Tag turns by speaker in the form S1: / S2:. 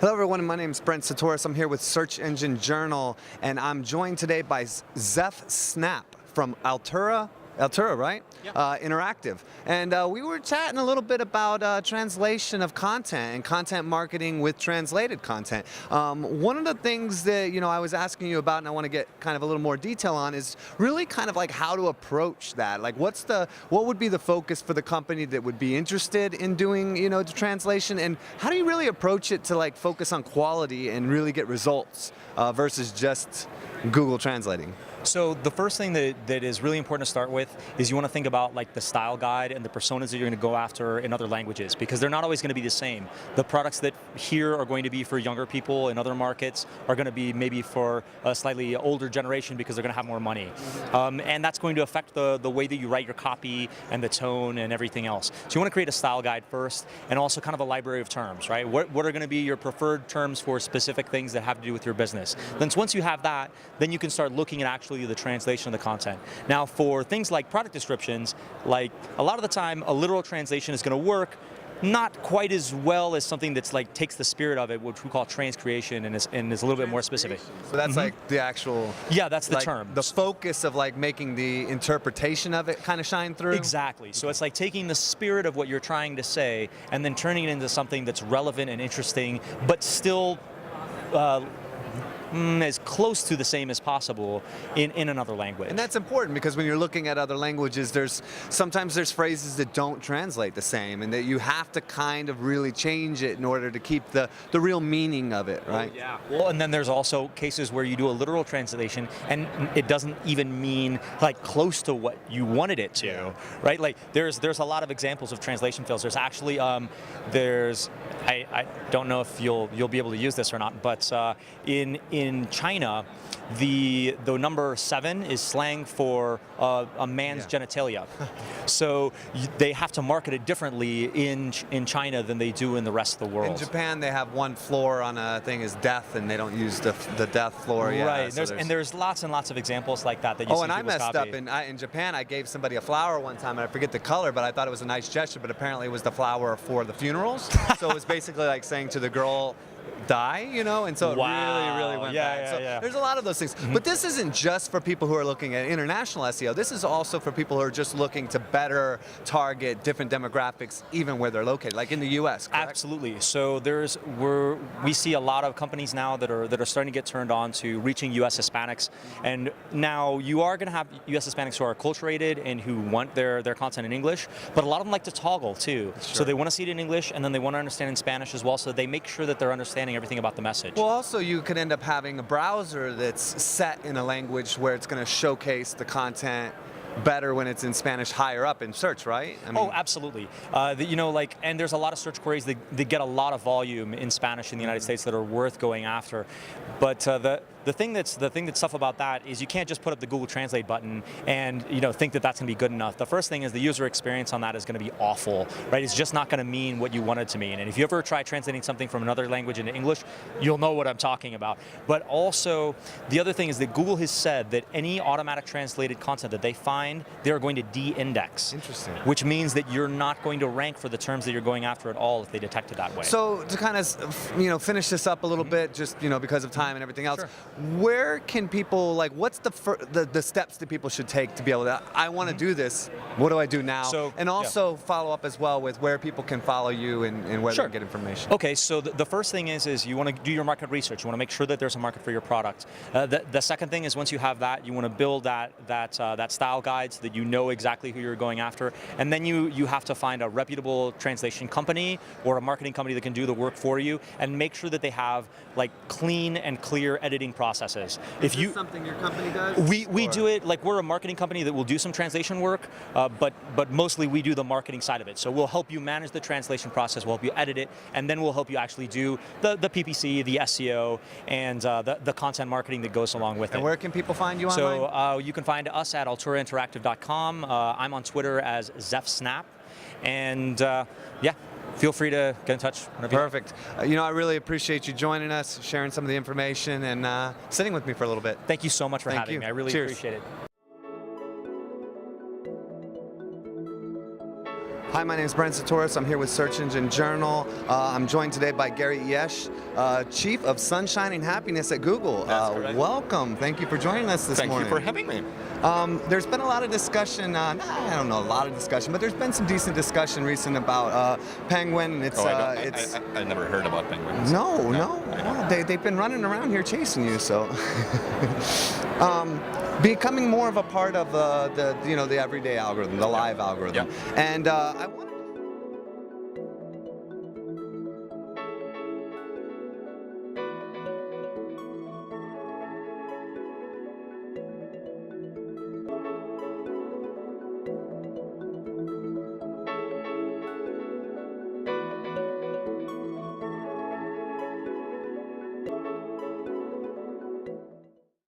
S1: Hello everyone, my name is Brent Satoris. I'm here with Search Engine Journal, and I'm joined today by Zeph Snap from Altura, right?
S2: Yep.
S1: Interactive. And we were chatting a little bit about translation of content and content marketing with translated content. One of the things that I was asking you about, and I want to get kind of a little more detail on, is really kind of like how to approach that. Like, what would be the focus for the company that would be interested in doing the translation, and how do you really approach it to like focus on quality and really get results versus just Google translating?
S2: So the first thing that is really important to start with is you want to think about like the style guide and the personas that you're going to go after in other languages, because they're not always going to be the same. The products that here are going to be for younger people in other markets are going to be maybe for a slightly older generation because they're going to have more money. And that's going to affect the way that you write your copy and the tone and everything else. So you want to create a style guide first, and also kind of a library of terms, right? What are going to be your preferred terms for specific things that have to do with your business? Then once you have that, then you can start looking at actually the translation of the content. Now for things like product descriptions, like a lot of the time a literal translation is going to work not quite as well as something that's like takes the spirit of it, which we call transcreation, and is a little bit more specific.
S1: So that's like the actual...
S2: Yeah, that's the
S1: like
S2: term.
S1: The focus of like making the interpretation of it kind of shine through?
S2: Exactly. So it's like taking the spirit of what you're trying to say and then turning it into something that's relevant and interesting, but still as close to the same as possible in another language.
S1: And that's important, because when you're looking at other languages, sometimes there's phrases that don't translate the same, and that you have to kind of really change it in order to keep the real meaning of it, right?
S2: Oh, yeah. Well, and then there's also cases where you do a literal translation and it doesn't even mean like close to what you wanted it to, right? Like there's a lot of examples of translation fails. There's actually I don't know if you'll be able to use this or not, but in China, the number 7 is slang for a man's genitalia. So they have to market it differently in China than they do in the rest of the world.
S1: In Japan, they have one floor on a thing is death, and they don't use the death floor.
S2: Right.
S1: So
S2: there's lots and lots of examples like that you see.
S1: Oh, and I messed
S2: copy.
S1: up. In Japan, I gave somebody a flower one time, and I forget the color, but I thought it was a nice gesture, but apparently it was the flower for the funerals. So it was basically like saying to the girl, die, and so it really went bad. So there's a lot of those things. But this isn't just for people who are looking at international SEO. This is also for people who are just looking to better target different demographics, even where they're located, like in the US, correct?
S2: Absolutely. So we see a lot of companies now that are starting to get turned on to reaching US Hispanics. And now you are going to have US Hispanics who are acculturated and who want their content in English, but a lot of them like to toggle too. Sure. So they want to see it in English, and then they want to understand in Spanish as well, so they make sure that they're understanding everything about the message.
S1: Well, also you could end up having a browser that's set in a language where it's going to showcase the content better when it's in Spanish higher up in search, right? I mean,
S2: oh, absolutely. And there's a lot of search queries that get a lot of volume in Spanish in the United States that are worth going after. But the thing that's tough about that is you can't just put up the Google Translate button and think that that's going to be good enough. The first thing is the user experience on that is going to be awful, right? It's just not going to mean what you want it to mean. And if you ever try translating something from another language into English, you'll know what I'm talking about. But also, the other thing is that Google has said that any automatic translated content that they find, they're going to de-index.
S1: Interesting.
S2: Which means that you're not going to rank for the terms that you're going after at all if they detect it that way.
S1: So to kind of finish this up a little bit, just because of time and everything else.
S2: Sure.
S1: Where can people, like, what's the steps that people should take to be able to, I want to do this, what do I do now?
S2: So,
S1: and also follow up as well with where people can follow you and where they can get information.
S2: Okay, so the first thing is you want to do your market research. You want to make sure that there's a market for your product. The second thing is, once you have that, you want to build that style guide so that you know exactly who you're going after. And then you have to find a reputable translation company or a marketing company that can do the work for you, and make sure that they have like clean and clear editing processes.
S1: Is this something your company does?
S2: We do it, like we're a marketing company that will do some translation work, but mostly we do the marketing side of it. So we'll help you manage the translation process, we'll help you edit it, and then we'll help you actually do the PPC, the SEO, and the content marketing that goes along with it.
S1: And where can people find you online?
S2: So you can find us at alturainteractive.com. I'm on Twitter as Zeph Snap, and feel free to get in touch whenever you want.
S1: Perfect. I really appreciate you joining us, sharing some of the information, and sitting with me for a little bit.
S2: Thank you so much for having me. I really
S1: Cheers.
S2: appreciate it.
S1: Hi, my name is Brent Satoris. I'm here with Search Engine Journal. I'm joined today by Gary Yesh, Chief of Sunshine and Happiness at Google.
S3: That's correct.
S1: Welcome. Thank you for joining us this morning.
S3: Thank you for having me.
S1: There's been a lot of discussion, I don't know, a lot of discussion, but there's been some decent discussion recent about Penguin. It's,
S3: I never heard about penguins.
S1: No. They've been running around here chasing you, so. Becoming more of a part of the everyday algorithm, the live algorithm.
S3: Yeah.
S1: And I want